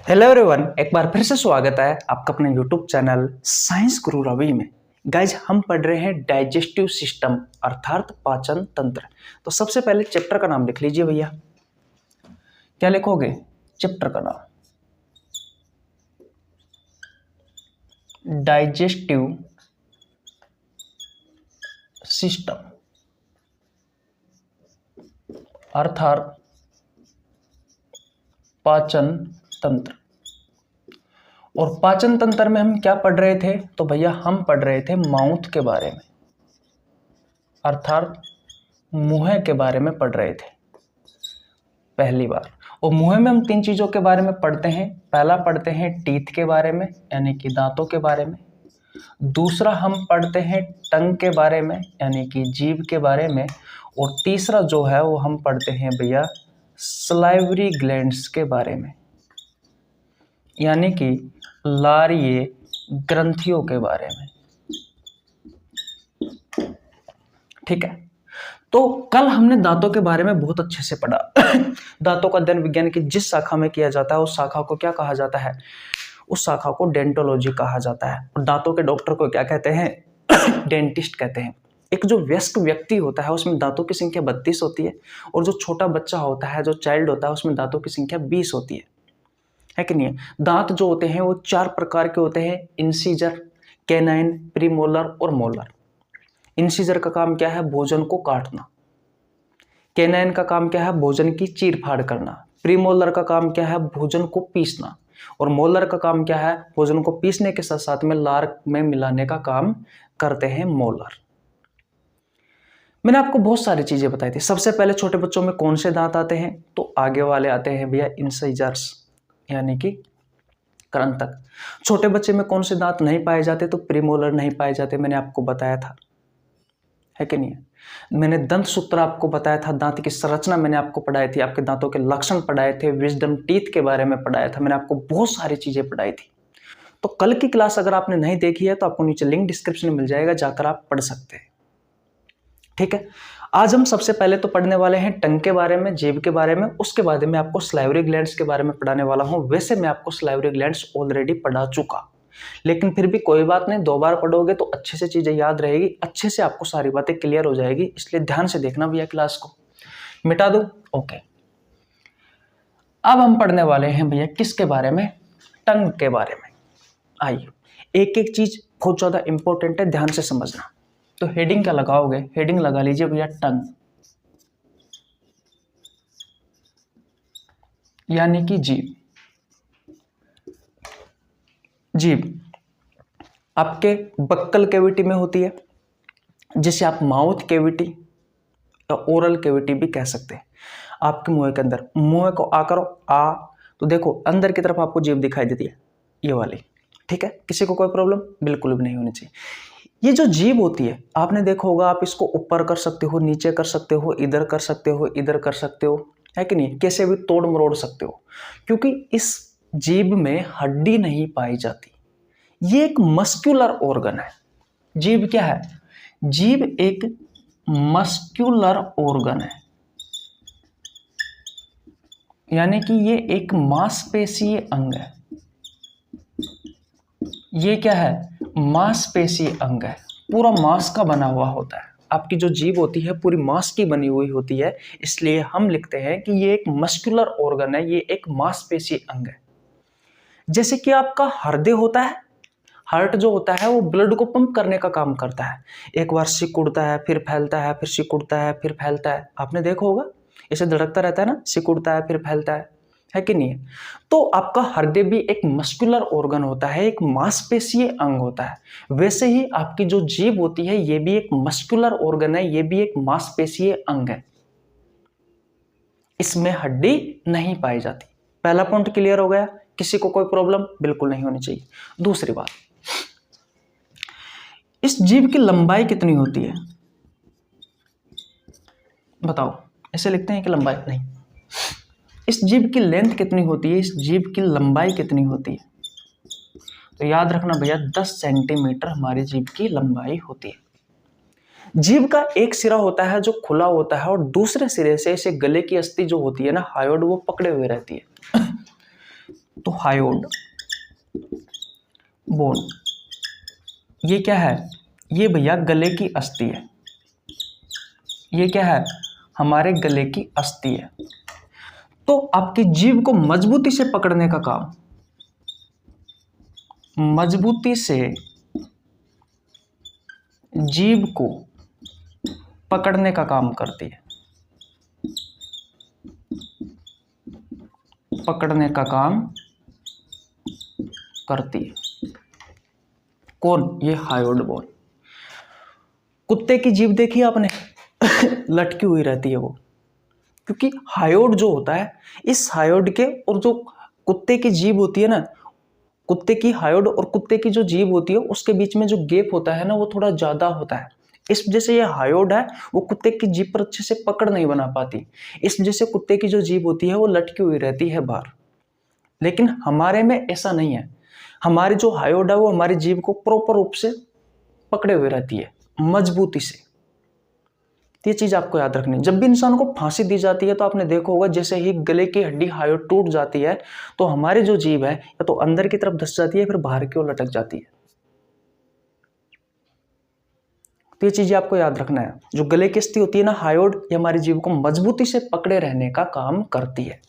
Hello everyone, एक बार फिर से स्वागत है आपका अपने यूट्यूब चैनल साइंस गुरु रवि में। गाइज, हम पढ़ रहे हैं डाइजेस्टिव सिस्टम अर्थात पाचन तंत्र। तो सबसे पहले चैप्टर का नाम लिख लीजिए भैया। क्या लिखोगे? चैप्टर का नाम डाइजेस्टिव सिस्टम अर्थात पाचन तंत्र। और पाचन तंत्र में हम क्या पढ़ रहे थे? तो भैया हम पढ़ रहे थे माउथ के बारे में, अर्थात मुंह के बारे में पढ़ रहे थे पहली बार। और मुंह में हम तीन चीजों के बारे में पढ़ते हैं। पहला पढ़ते हैं टीथ के बारे में, यानी कि दांतों के बारे में। दूसरा हम पढ़ते हैं टंग के बारे में, यानी कि जीभ के बारे में। और तीसरा जो है वो हम पढ़ते हैं भैया सलाइवरी ग्लैंड्स के बारे में, यानी कि लारीय ग्रंथियों के बारे में। ठीक है, तो कल हमने दांतों के बारे में बहुत अच्छे से पढ़ा। दांतों का अध्ययन विज्ञान की जिस शाखा में किया जाता है उस शाखा को क्या कहा जाता है? उस शाखा को डेंटोलॉजी कहा जाता है। और दांतों के डॉक्टर को क्या कहते हैं? डेंटिस्ट कहते हैं। एक जो वयस्क व्यक्ति होता है उसमें दांतों की संख्या 32 होती है, और जो छोटा बच्चा होता है, जो चाइल्ड होता है, उसमें दांतों की संख्या 20 होती है कि नहीं? दांत जो होते हैं वो 4 प्रकार के होते हैं: इंसीजर, कैनाइन, प्रीमोलर और मोलर। इंसीजर का काम क्या है? भोजन को काटना। कैनाइन का काम क्या है? भोजन की चीर फाड़ करना। प्रीमोलर का काम क्या है? भोजन को पीसना। और मोलर का काम क्या है? भोजन को पीसने के साथ साथ में लार में मिलाने का काम करते हैं मोलर। मैंने आपको बहुत सारी चीजें बताई थी। सबसे पहले छोटे बच्चों में कौन से दांत आते हैं? तो आगे वाले आते हैं भैया इंसीजर्स, यानी कि कृंतक। छोटे बच्चे में कौन से दांत नहीं पाए जाते? तो प्रीमोलर नहीं पाए जाते, मैंने आपको बताया था, है कि नहीं? मैंने दंत सूत्र आपको बताया था, दांत की संरचना मैंने आपको पढ़ाई थी, आपके दांतों के लक्षण पढ़ाए थे, विजडम टीथ के बारे में पढ़ाया था, मैंने आपको बहुत सारी चीजें पढ़ाई थी। तो कल की क्लास अगर आपने नहीं देखी है तो आपको नीचे लिंक डिस्क्रिप्शन में मिल जाएगा, जाकर आप पढ़ सकते हैं। ठीक है, आज हम सबसे पहले तो पढ़ने वाले हैं टंग के बारे में, जीभ के बारे में। उसके बाद में आपको सलाइवरी ग्लैंड्स के बारे में पढ़ाने वाला हूं। वैसे मैं आपको सलाइवरी ग्लैंड्स ऑलरेडी पढ़ा चुका, लेकिन फिर भी कोई बात नहीं, 2 बार पढ़ोगे तो अच्छे से चीजें याद रहेगी, अच्छे से आपको सारी बातें क्लियर हो जाएगी। इसलिए ध्यान से देखना भैया क्लास को। मिटा दो, ओके। अब हम पढ़ने वाले हैं भैया किसके बारे में? टंग के बारे में। आइए, एक एक चीज बहुत ज्यादा इंपॉर्टेंट है, ध्यान से समझना। तो हेडिंग क्या लगाओगे? हेडिंग लगा लीजिए भैया टंग, यानी कि जीभ। जीभ आपके बक्कल कैविटी में होती है, जिसे आप माउथ कैविटी या ओरल कैविटी भी कह सकते हैं। आपके मुंह के अंदर, मुंह को आ करो, आ, तो देखो अंदर की तरफ आपको जीभ दिखाई देती है, ये वाली। ठीक है, किसी को कोई प्रॉब्लम बिल्कुल भी नहीं होनी चाहिए। ये जो जीभ होती है, आपने देखा होगा, आप इसको ऊपर कर सकते हो, नीचे कर सकते हो, इधर कर सकते हो, इधर कर सकते हो, है कि नहीं? कैसे भी तोड़ मरोड़ सकते हो, क्योंकि इस जीभ में हड्डी नहीं पाई जाती। ये एक मस्क्यूलर ऑर्गन है। जीभ क्या है? जीभ एक मस्क्यूलर ऑर्गन है, यानी कि ये एक मांसपेशीय अंग है। ये क्या है? मांसपेशीय अंग है, पूरा मांस का बना हुआ होता है। आपकी जो जीभ होती है पूरी मांस की बनी हुई होती है, इसलिए हम लिखते हैं कि ये एक मस्क्यूलर ऑर्गन है, ये एक मांसपेशीय अंग है। जैसे कि आपका हृदय होता है, हार्ट जो होता है वो ब्लड को पंप करने का काम करता है। एक बार सिकुड़ता है, फिर फैलता है, फिर सिकुड़ता है, फिर फैलता है। आपने देखा होगा, ऐसे धड़कता रहता है ना, सिकुड़ता है फिर फैलता है कि नहीं? तो आपका हृदय भी एक मस्कुलर ऑर्गन होता है, एक मांसपेशीय अंग होता है। वैसे ही आपकी जो जीभ होती है ये भी एक मस्कुलर ऑर्गन है, ये भी एक मांसपेशीय अंग है। इसमें हड्डी नहीं पाई जाती। पहला पॉइंट क्लियर हो गया? किसी को कोई प्रॉब्लम बिल्कुल नहीं होनी चाहिए। दूसरी बात, इस जीभ की लंबाई कितनी होती है? बताओ, ऐसे लिखते हैं कि लंबाई नहीं, इस जीभ की लेंथ कितनी होती है? इस जीभ की लंबाई कितनी होती है? तो याद रखना भैया, 10 सेंटीमीटर हमारी जीभ की लंबाई होती है। जीभ का एक सिरा होता है जो खुला होता है, और दूसरे सिरे से इसे गले की अस्थि जो होती है ना, हायोड, वो पकड़े हुए रहती है। तो हायोड बोन, ये क्या है? ये भैया गले की अस्थि है। ये क्या है? हमारे गले की अस्थि है। तो आपकी जीभ को मजबूती से पकड़ने का काम, मजबूती से जीभ को पकड़ने का काम करती है, पकड़ने का काम करती है। कौन? ये हायोड बोन। कुत्ते की जीभ देखी आपने? लटकी हुई रहती है वो, क्योंकि हायोड जो होता है, इस हायोड के और जो कुत्ते की जीभ होती है ना, कुत्ते की हायोड और कुत्ते की जो जीभ होती है उसके बीच में जो गैप होता है ना, वो थोड़ा ज्यादा होता है। इस वजह से ये हायोड है वो कुत्ते की जीभ पर अच्छे से पकड़ नहीं बना पाती। इस वजह से कुत्ते की जो जीभ होती है वो लटकी हुई रहती है बाहर। लेकिन हमारे में ऐसा नहीं है। हमारी जो हायोड है वो हमारी जीभ को प्रॉपर रूप से पकड़े हुए रहती है, मजबूती से। ये चीज आपको याद रखनी है। जब भी इंसान को फांसी दी जाती है तो आपने देखा होगा, जैसे ही गले की हड्डी हायोड टूट जाती है तो हमारी जो जीभ है या तो अंदर की तरफ धंस जाती है, फिर बाहर की ओर लटक जाती है। तो ये चीजें आपको याद रखना है। जो गले की अस्थि होती है ना, हायोड, ये हमारी जीभ को मजबूती से पकड़े रहने का काम करती है।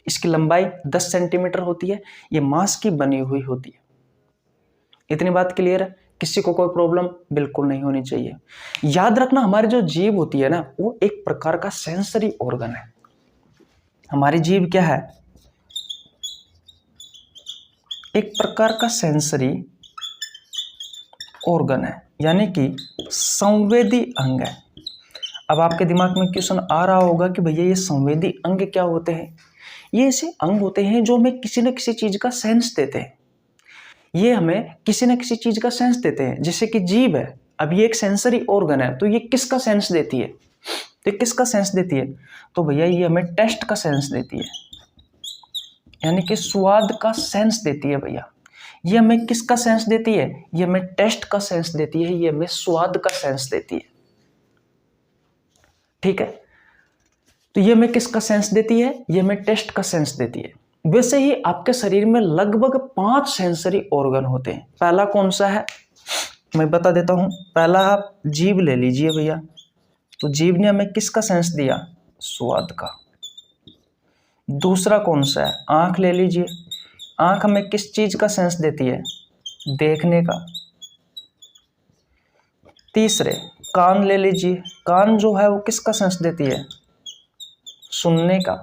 इसकी लंबाई 10 सेंटीमीटर होती है। ये मांस की बनी हुई होती है। इतनी बात क्लियर है? किसी को कोई प्रॉब्लम बिल्कुल नहीं होनी चाहिए। याद रखना, हमारी जो जीभ होती है ना, वो एक प्रकार का सेंसरी ऑर्गन है। हमारी जीभ क्या है? एक प्रकार का सेंसरी ऑर्गन है, यानी कि संवेदी अंग है। अब आपके दिमाग में क्वेश्चन आ रहा होगा कि भैया ये संवेदी अंग क्या होते हैं? ये ऐसे अंग होते हैं जो हमें किसी न किसी चीज का सेंस देते हैं। ये हमें किसी न किसी चीज का सेंस देते हैं। जैसे कि जीभ है, अब ये एक सेंसरी ऑर्गन है, तो ये किसका सेंस देती है? तो किसका सेंस देती है? तो भैया ये हमें टेस्ट का सेंस देती है, यानी कि स्वाद का सेंस देती है। भैया ये हमें किसका सेंस देती है? ये हमें टेस्ट का सेंस देती है, ये हमें स्वाद का सेंस देती है। ठीक है, तो ये हमें किसका सेंस देती है? ये हमें टेस्ट का सेंस देती है। वैसे ही आपके शरीर में लगभग 5 सेंसरी ऑर्गन होते हैं। पहला कौन सा है मैं बता देता हूं। पहला आप जीभ ले लीजिए भैया। तो जीभ ने हमें किसका सेंस दिया? स्वाद का। दूसरा कौन सा है? आंख ले लीजिए। आंख हमें किस चीज का सेंस देती है? देखने का। तीसरे कान ले लीजिए। कान जो है वो किसका सेंस देती है? सुनने का।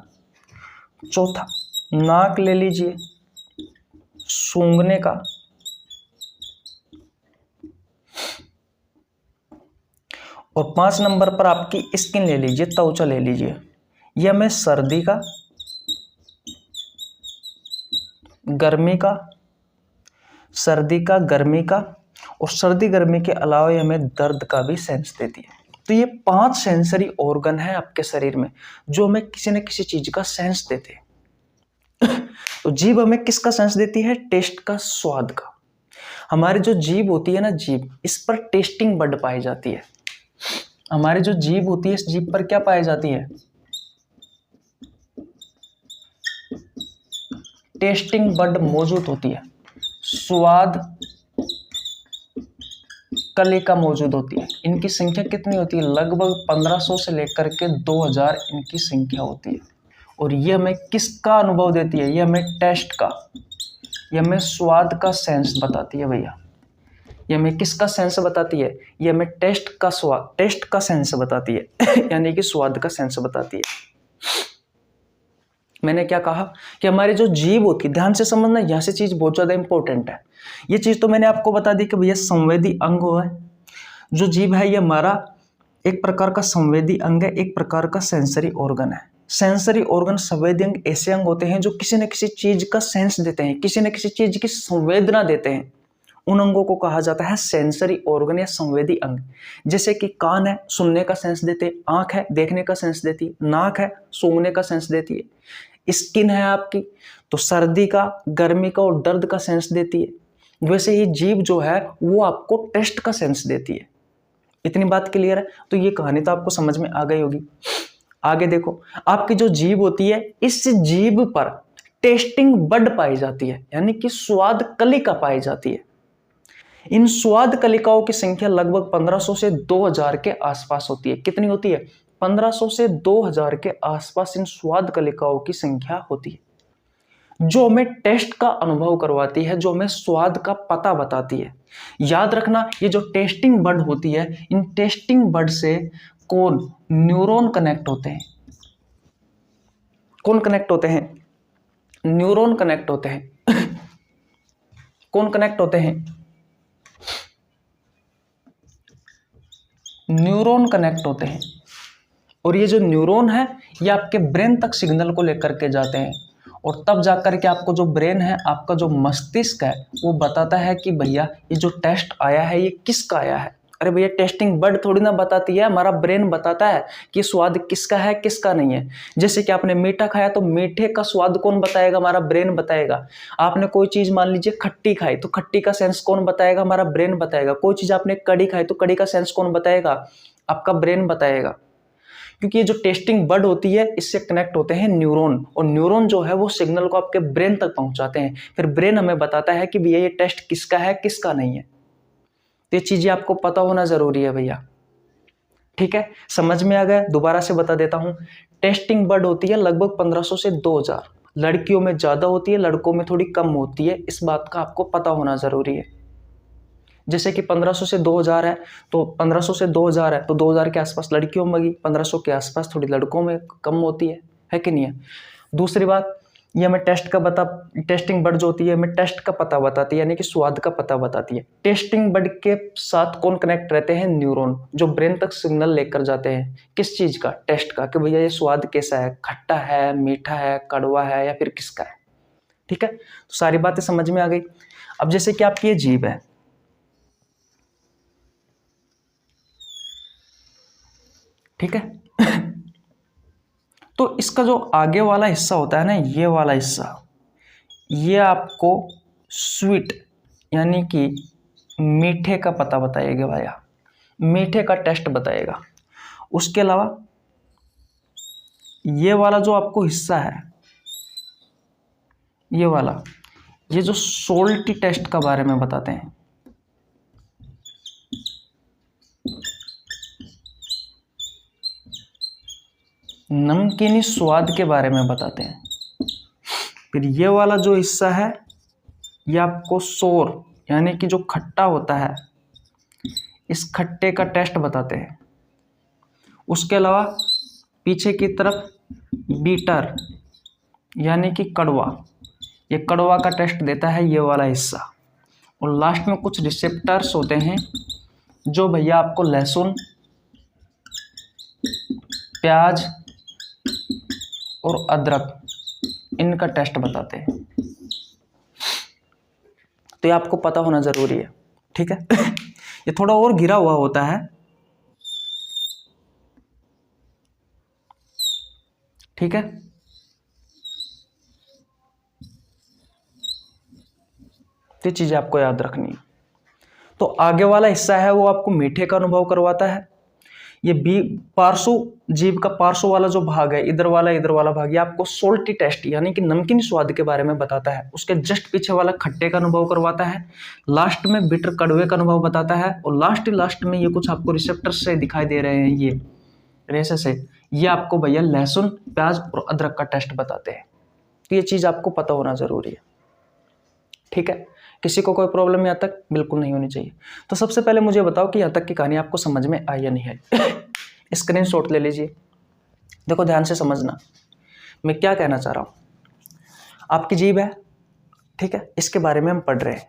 चौथा नाक ले लीजिए, सूंघने का। और 5 नंबर पर आपकी स्किन ले लीजिए, त्वचा ले लीजिए। यह हमें सर्दी का, गर्मी का, सर्दी का, गर्मी का, और सर्दी गर्मी के अलावा ये हमें दर्द का भी सेंस देती है। तो ये 5 सेंसरी ऑर्गन है आपके शरीर में जो हमें किसी न किसी चीज का सेंस देते हैं। तो जीभ हमें किसका सेंस देती है? टेस्ट का, स्वाद का। हमारी जो जीभ होती है ना, जीभ, इस पर टेस्टिंग बड पाई जाती है। हमारी जो जीभ होती है, इस जीभ पर क्या पाई जाती है? टेस्टिंग बड मौजूद होती है। स्वाद कलिका मौजूद होती है। इनकी संख्या कितनी होती है? लगभग 1500 से लेकर के 2000 इनकी संख्या होती है। और ये हमें किसका अनुभव देती है? ये हमें टेस्ट का, ये हमें स्वाद का सेंस बताती है भैया। ये हमें किसका सेंस बताती है? ये हमें टेस्ट का स्वाद, टेस्ट का सेंस बताती है यानी कि स्वाद का सेंस बताती है। मैंने क्या कहा कि हमारी जो जीभ होती है, ध्यान से समझना, यहाँ से चीज बहुत ज्यादा इंपॉर्टेंट है। ये चीज तो मैंने आपको बता दी कि भैया संवेदी अंग है। जो जीभ है ये हमारा एक प्रकार का संवेदी अंग है, एक प्रकार का सेंसरी ऑर्गन है। सेंसरी ऑर्गन, संवेदी अंग ऐसे अंग होते हैं जो किसी न किसी चीज का सेंस देते हैं, किसी न किसी चीज की संवेदना देते हैं। उन अंगों को कहा जाता है सेंसरी ऑर्गन या संवेदी अंग। जैसे कि कान है, सुनने का सेंस देते हैं। आंख है, देखने का सेंस देती है। नाक है, सूंघने का सेंस देती है। स्किन है आपकी, तो सर्दी का, गर्मी का और दर्द का सेंस देती है। वैसे ही जीभ जो है वो आपको टेस्ट का सेंस देती है। इतनी बात क्लियर है? तो ये कहानी तो आपको समझ में आ गई होगी। आगे देखो, आपकी जो जीभ होती है, इस जीभ पर टेस्टिंग बड पाई जाती है, यानी कि स्वाद कलिका पाई जाती है। इन स्वाद कलिकाओं की संख्या लगभग 1500 से 2000 के आसपास होती है। कितनी होती है? 1500 से 2000 के आसपास इन स्वाद कलिकाओं की संख्या होती है, जो हमें टेस्ट का अनुभव करवाती है, जो हमें स्वाद का पता बताती है। याद रखना, ये जो टेस्टिंग बड होती है, इन टेस्टिंग बड से कौन न्यूरॉन कनेक्ट होते हैं? कौन कनेक्ट होते हैं? न्यूरॉन कनेक्ट होते हैं। कौन कनेक्ट होते हैं? न्यूरॉन कनेक्ट होते हैं। और ये जो न्यूरॉन है, ये आपके ब्रेन तक सिग्नल को लेकर के जाते हैं, और तब जाकर के आपको जो ब्रेन है, आपका जो मस्तिष्क है, वो बताता है कि भैया ये जो टेस्ट आया है ये किसका आया है। अरे भैया, टेस्टिंग बड थोड़ी ना बताती है, हमारा ब्रेन बताता है कि स्वाद किसका है किसका नहीं है। जैसे कि आपने मीठा खाया तो मीठे का स्वाद कौन बताएगा? हमारा ब्रेन बताएगा। आपने कोई चीज मान लीजिए खट्टी खाई तो खट्टी का सेंस कौन बताएगा? हमारा ब्रेन बताएगा। कोई चीज आपने कड़ी खाई तो कड़ी का सेंस कौन बताएगा? आपका ब्रेन बताएगा। क्योंकि ये जो टेस्टिंग बड होती है, इससे कनेक्ट होते हैं न्यूरॉन, और न्यूरॉन जो है वो सिग्नल को आपके ब्रेन तक पहुंचाते हैं। फिर ब्रेन हमें बताता है कि भैया ये टेस्ट किसका है किसका नहीं है। तो ये चीजें आपको पता होना जरूरी है भैया। ठीक है, समझ में आ गया? दोबारा से बता देता हूं। टेस्टिंग बड होती है लगभग 1500 से 2000। लड़कियों में ज्यादा होती है, लड़कों में थोड़ी कम होती है। इस बात का आपको पता होना जरूरी है। जैसे कि 1500 से 2000 है, तो 1500 से 2000 है तो 2000 के आसपास लड़कियों में होगी, 1500 के आसपास थोड़ी लड़कों में कम होती है कि नहीं है? दूसरी बात, ये हमें टेस्टिंग बड जो होती है हमें टेस्ट का पता बताती है, यानी कि स्वाद का पता बताती है। टेस्टिंग बड के साथ कौन कनेक्ट रहते हैं? न्यूरॉन, जो ब्रेन तक सिग्नल लेकर जाते हैं। किस चीज का? टेस्ट का, कि भैया ये स्वाद कैसा है, खट्टा है, मीठा है, कड़वा है, या फिर किसका है। ठीक है, तो सारी बातें समझ में आ गई। अब जैसे कि आपकी ये जीभ है, ठीक है। तो इसका जो आगे वाला हिस्सा होता है ना, ये वाला हिस्सा, ये आपको स्वीट यानी कि मीठे का पता बताएगा भैया, मीठे का टेस्ट बताएगा। उसके अलावा ये वाला जो आपको हिस्सा है, ये वाला, ये जो सोल्टी टेस्ट का बारे में बताते हैं। नमकीनी स्वाद के बारे में बताते हैं। फिर ये वाला जो हिस्सा है, ये आपको सोर यानी कि जो खट्टा होता है, इस खट्टे का टेस्ट बताते हैं। उसके अलावा पीछे की तरफ बीटर यानी कि कड़वा, ये कड़वा का टेस्ट देता है ये वाला हिस्सा। और लास्ट में कुछ रिसेप्टर्स होते हैं जो भैया आपको लहसुन, प्याज और अदरक, इनका टेस्ट बताते हैं। तो ये आपको पता होना जरूरी है। ठीक है। ये थोड़ा और घिरा हुआ होता है, ठीक है। ये चीजें आपको याद रखनी है। तो आगे वाला हिस्सा है वो आपको मीठे का अनुभव करवाता है। ये पार्श्व जीभ का पार्श्व वाला जो भाग है, इधर वाला भाग, ये आपको सोल्टी टेस्ट यानी कि नमकीन स्वाद के बारे में बताता है। उसके जस्ट पीछे वाला खट्टे का अनुभव करवाता है। लास्ट में बिटर कड़वे का अनुभव बताता है। और लास्ट में ये कुछ आपको रिसेप्टर्स से दिखाई दे रहे हैं, ये रेसे से, ये आपको भैया लहसुन, प्याज और अदरक का टेस्ट बताते हैं। तो ये चीज आपको पता होना जरूरी है। ठीक है, किसी को कोई प्रॉब्लम यहाँ तक बिल्कुल नहीं होनी चाहिए। तो सबसे पहले मुझे बताओ कि यहाँ तक की कहानी आपको समझ में आई या नहीं आई। स्क्रीनशॉट ले लीजिए, देखो ध्यान से समझना मैं क्या कहना चाह रहा हूँ। आपकी जीभ है, ठीक है, इसके बारे में हम पढ़ रहे हैं,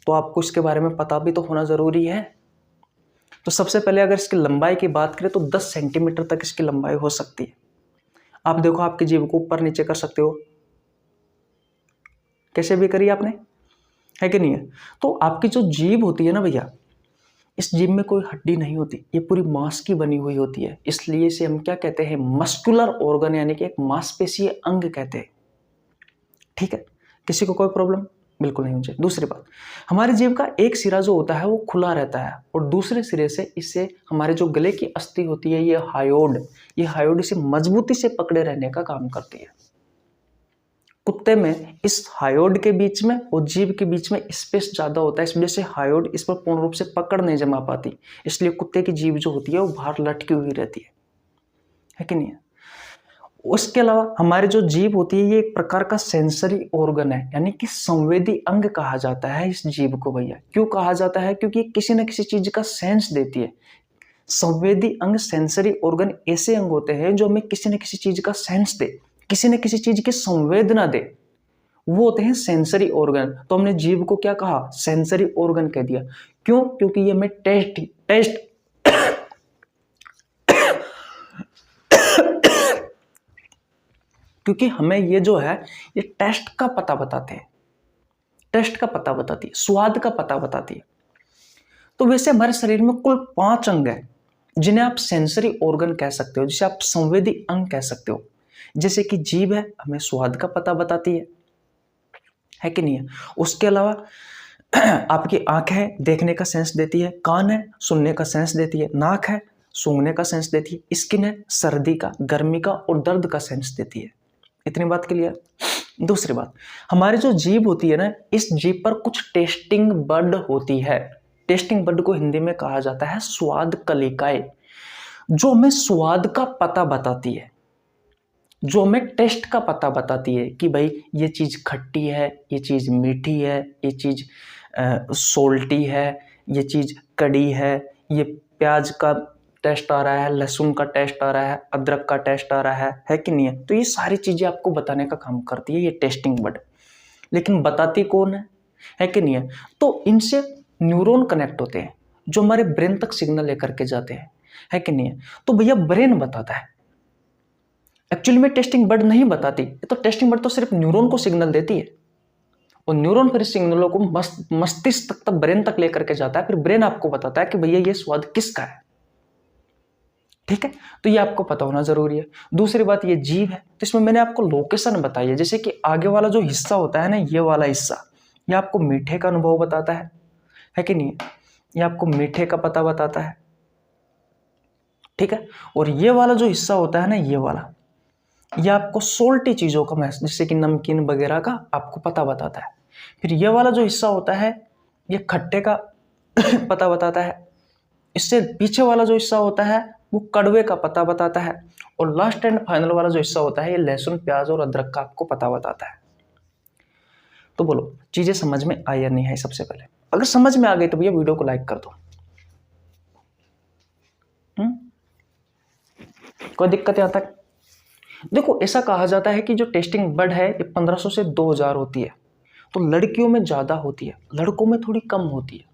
तो आपको इसके बारे में पता भी तो होना ज़रूरी है। तो सबसे पहले अगर इसकी लंबाई की बात करें तो 10 सेंटीमीटर तक इसकी लंबाई हो सकती है। आप देखो, आपकी जीभ को ऊपर नीचे कर सकते हो, कैसे भी करिए आपने, है कि नहीं है। तो आपकी जो जीभ होती है ना भैया, इस जीभ में कोई हड्डी नहीं होती, ये पूरी मांस की बनी हुई होती है। इसलिए इसे हम क्या कहते हैं? मस्कुलर ऑर्गन, यानी कि एक मांसपेशीय अंग कहते हैं। ठीक है, किसी को कोई प्रॉब्लम बिल्कुल नहीं होनी चाहिए। दूसरी बात, हमारी जीभ का एक सिरा जो होता है वो खुला रहता है, और दूसरे सिरे से इससे हमारे जो गले की अस्थि होती है, ये हायोड इसे मजबूती से पकड़े रहने का काम करती है। कुत्ते में इस हायोड के बीच में और जीभ के बीच में स्पेस ज़्यादा होता है, इस वजह से हायोड इस पर पूर्ण रूप से पकड़ नहीं जमा पाती, इसलिए कुत्ते की जीभ जो होती है वो बाहर लटकी हुई रहती है कि नहीं है। उसके अलावा हमारी जो जीभ होती है ये एक प्रकार का सेंसरी ऑर्गन है, यानी कि संवेदी अंग कहा जाता है इस जीभ को भैया। क्यों कहा जाता है? क्योंकि ये किसी न किसी चीज का सेंस देती है। संवेदी अंग, सेंसरी ऑर्गन ऐसे अंग होते हैं जो हमें किसी न किसी चीज का सेंस दे, किसी न किसी चीज की संवेदना दे, वो होते हैं सेंसरी ऑर्गन। तो हमने जीभ को क्या कहा? सेंसरी ऑर्गन कह दिया। क्यों? क्योंकि ये हमें टेस्ट क्योंकि हमें ये जो है ये टेस्ट का पता बताते हैं, टेस्ट का पता बताती है, स्वाद का पता बताती है। तो वैसे हमारे शरीर में कुल 5 अंग हैं जिन्हें आप सेंसरी ऑर्गन कह सकते हो, जिसे आप संवेदी अंग कह सकते हो। जैसे कि जीभ है, हमें स्वाद का पता बताती है कि नहीं है। उसके अलावा आपकी आंख है, देखने का सेंस देती है। कान है, सुनने का सेंस देती है। नाक है, सूंघने का सेंस देती है। स्किन है, सर्दी का, गर्मी का और दर्द का सेंस देती है। इतनी बात क्लियर। दूसरी बात, हमारी जो जीभ होती है ना, इस जीभ पर कुछ टेस्टिंग बड होती है। टेस्टिंग बड को हिंदी में कहा जाता है स्वाद कलिकाएं, जो हमें स्वाद का पता बताती है, जो हमें टेस्ट का पता बताती है कि भाई ये चीज खट्टी है, ये चीज मीठी है, ये चीज सोल्टी है, ये चीज कड़ी है, ये प्याज का टेस्ट आ रहा है, लहसुन का टेस्ट आ रहा है, अदरक का टेस्ट आ रहा है कि नहीं है। तो ये सारी चीजें आपको बताने का काम करती है ये टेस्टिंग बड। लेकिन बताती कौन है कि नहीं है। तो इनसे न्यूरॉन कनेक्ट होते हैं जो हमारे ब्रेन तक सिग्नल लेकर के जाते हैं, है कि नहीं है। तो भैया ब्रेन बताता है, एक्चुअली में टेस्टिंग बड नहीं बताती। तो टेस्टिंग बड तो सिर्फ न्यूरॉन को सिग्नल देती है और न्यूरॉन फिर सिग्नलों को मस्तिष्क तक ब्रेन तक लेकर के जाता है। फिर ब्रेन आपको बताता है कि भैया ये स्वाद किसका है। ठीक है, तो ये आपको पता होना जरूरी है। दूसरी बात, ये जीभ है, तो इसमें मैंने आपको लोकेशन बताई है। जैसे कि आगे वाला जो हिस्सा होता है ना, ये वाला हिस्सा, ये आपको मीठे का अनुभव बताता है कि नहीं। ये आपको मीठे का पता बताता है, ठीक है। और ये वाला जो हिस्सा होता है ना, ये वाला, ये आपको सोल्टी चीजों का जैसे कि नमकीन वगैरह का आपको पता बताता है। फिर ये वाला जो हिस्सा होता है, ये खट्टे का पता बताता है। इससे पीछे वाला जो हिस्सा होता है वो कड़वे का पता बताता है। और लास्ट एंड फाइनल वाला जो हिस्सा होता है, ये लहसुन, प्याज और अदरक का आपको पता बताता है। तो बोलो, चीजें समझ में आई या नहीं आई? सबसे पहले अगर समझ में आ गई तो भैया वीडियो को लाइक कर दो। कोई दिक्कत यहाँ तक? देखो, ऐसा कहा जाता है कि जो टेस्टिंग बड है ये 1500 से 2000 होती है। तो लड़कियों में ज्यादा होती है, लड़कों में थोड़ी कम होती है।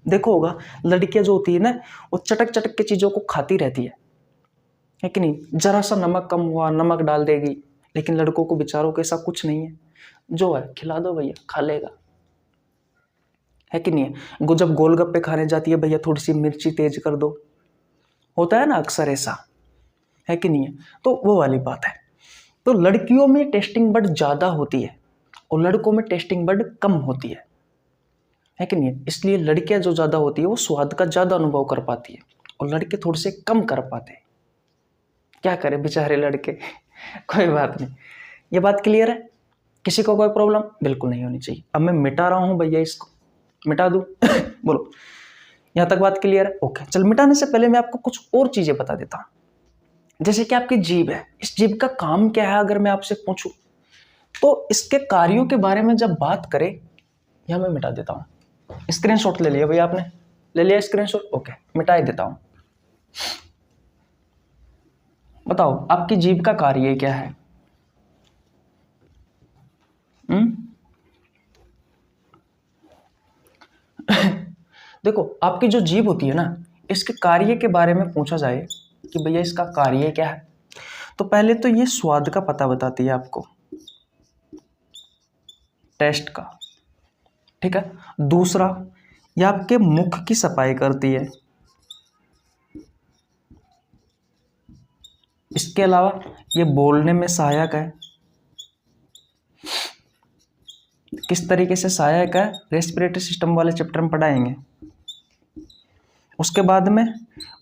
देखो होगा, लड़कियां जो होती है ना, वो चटक चटक के चीजों को खाती रहती है कि नहीं। जरा सा नमक कम हुआ, नमक डाल देगी। लेकिन लड़कों को बेचारों को ऐसा कुछ नहीं है, जो है खिला दो भैया, खा लेगा, है कि नहीं है। जब गोलगप्पे खाने जाती है, भैया थोड़ी सी मिर्ची तेज कर दो, होता है ना अक्सर ऐसा, है कि नहीं है। तो वो वाली बात है। तो लड़कियों में टेस्टिंग बड ज्यादा होती है और लड़कों में टेस्टिंग बड कम होती है कि नहीं। इसलिए लड़कियां जो ज्यादा होती है वो स्वाद का ज्यादा अनुभव कर पाती है और लड़के थोड़े से कम कर पाते हैं। क्या करें बेचारे लड़के कोई बात नहीं। ये बात क्लियर है? किसी को कोई प्रॉब्लम बिल्कुल नहीं होनी चाहिए। अब मैं मिटा रहा हूं भैया, इसको मिटा दूं बोलो, यहां तक बात क्लियर है? ओके, चल मिटाने से पहले मैं आपको कुछ और चीजें बता देता हूं। जैसे कि आपकी जीभ है, इस जीभ का काम क्या है अगर मैं आपसे पूछूं, तो इसके कार्यों के बारे में जब बात करें, यहां मैं मिटा देता हूं। स्क्रीनशॉट ले लिया भैया आपने? ले लिया स्क्रीनशॉट? ओके, मिटा ही देता हूं। बताओ आपकी जीभ का कार्य क्या है? देखो, आपकी जो जीभ होती है ना, इसके कार्य के बारे में पूछा जाए कि भैया इसका कार्य क्या है, तो पहले तो ये स्वाद का पता बताती है आपको, टेस्ट का, ठीक है। दूसरा, ये आपके मुख की सफाई करती है। इसके अलावा ये बोलने में सहायक है। किस तरीके से सहायक है, रेस्पिरेटरी सिस्टम वाले चैप्टर में पढ़ाएंगे। उसके बाद में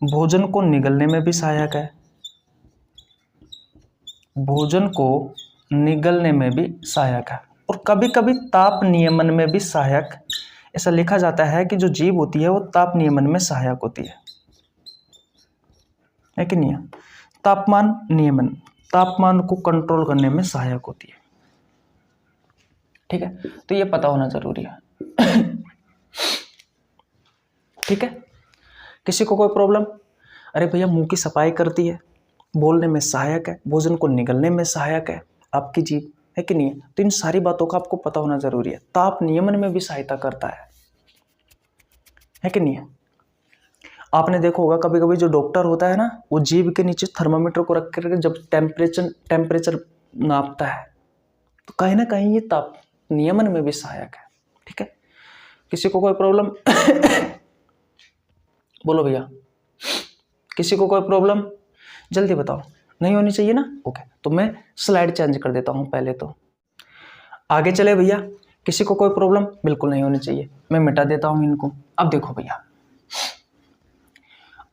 भोजन को निगलने में भी सहायक है। भोजन को निगलने में भी सहायक है, और कभी कभी ताप नियमन में भी सहायक। ऐसा लिखा जाता है कि जो जीभ होती है वो ताप नियमन में सहायक होती है कि नहीं है? तापमान नियमन, तापमान को कंट्रोल करने में सहायक होती है। ठीक है, तो ये पता होना जरूरी है। ठीक है, किसी को कोई प्रॉब्लम? अरे भैया मुंह की सफाई करती है, बोलने में सहायक है, भोजन को निगलने में सहायक है आपकी जीभ, है कि नहीं है? तो इन सारी बातों का आपको पता होना जरूरी है। ताप नियमन में भी सहायता करता है कि नहीं है? आपने देखा होगा कभी कभी जो डॉक्टर होता है ना, वो जीभ के नीचे थर्मामीटर को रख करके जब टेम्परेचर नापता है, तो कहीं ना कहीं ये ताप नियमन में भी सहायक है। ठीक है, किसी को कोई प्रॉब्लम? बोलो भैया, किसी को कोई प्रॉब्लम? जल्दी बताओ, नहीं होनी चाहिए ना? ओके, तो मैं स्लाइड चेंज कर देता हूं। पहले तो आगे चले भैया, किसी को कोई प्रॉब्लम? बिल्कुल नहीं होनी चाहिए, मैं मिटा देता हूं इनको। अब देखो भैया,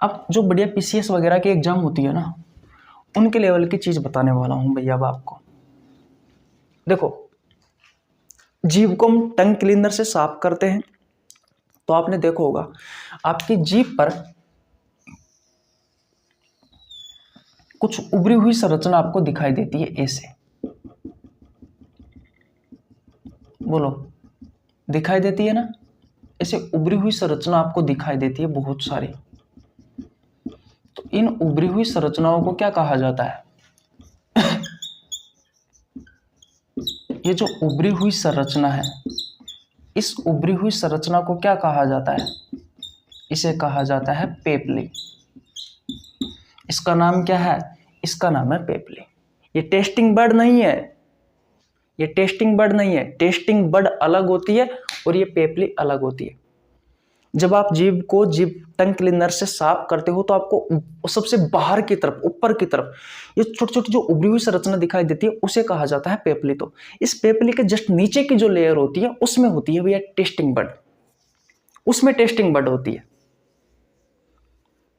अब जो बढ़िया पीसीएस वगैरह की एग्जाम होती है ना, उनके लेवल की चीज बताने वाला हूं भैया अब आपको। देखो, जीभ को हम टंग क्लीनर से साफ करते हैं, तो आपने देखा होगा आपकी जीभ पर कुछ उभरी हुई संरचना आपको दिखाई देती है ऐसे। बोलो, दिखाई देती है ना? ऐसे उभरी हुई संरचना आपको दिखाई देती है बहुत सारी। तो इन उभरी हुई संरचनाओं को क्या कहा जाता है? ये जो उभरी हुई संरचना है, इस उभरी हुई संरचना को क्या कहा जाता है? इसे कहा जाता है पेपली। इसका नाम क्या है? इसका नाम है पेपली। ये टेस्टिंग बड नहीं है, ये टेस्टिंग बड नहीं है। टेस्टिंग बड अलग होती है और ये पेपली अलग होती है। जब आप जीभ को टंग क्लीनर से साफ करते हो तो आपको सबसे बाहर की तरफ, ऊपर की तरफ ये छोटी छोटी जो उभरी हुई संरचना दिखाई देती है, उसे कहा जाता है पेपली। तो इस पेपली के जस्ट नीचे की जो लेयर होती है उसमें होती है भैया टेस्टिंग बड, उसमें टेस्टिंग बड होती है।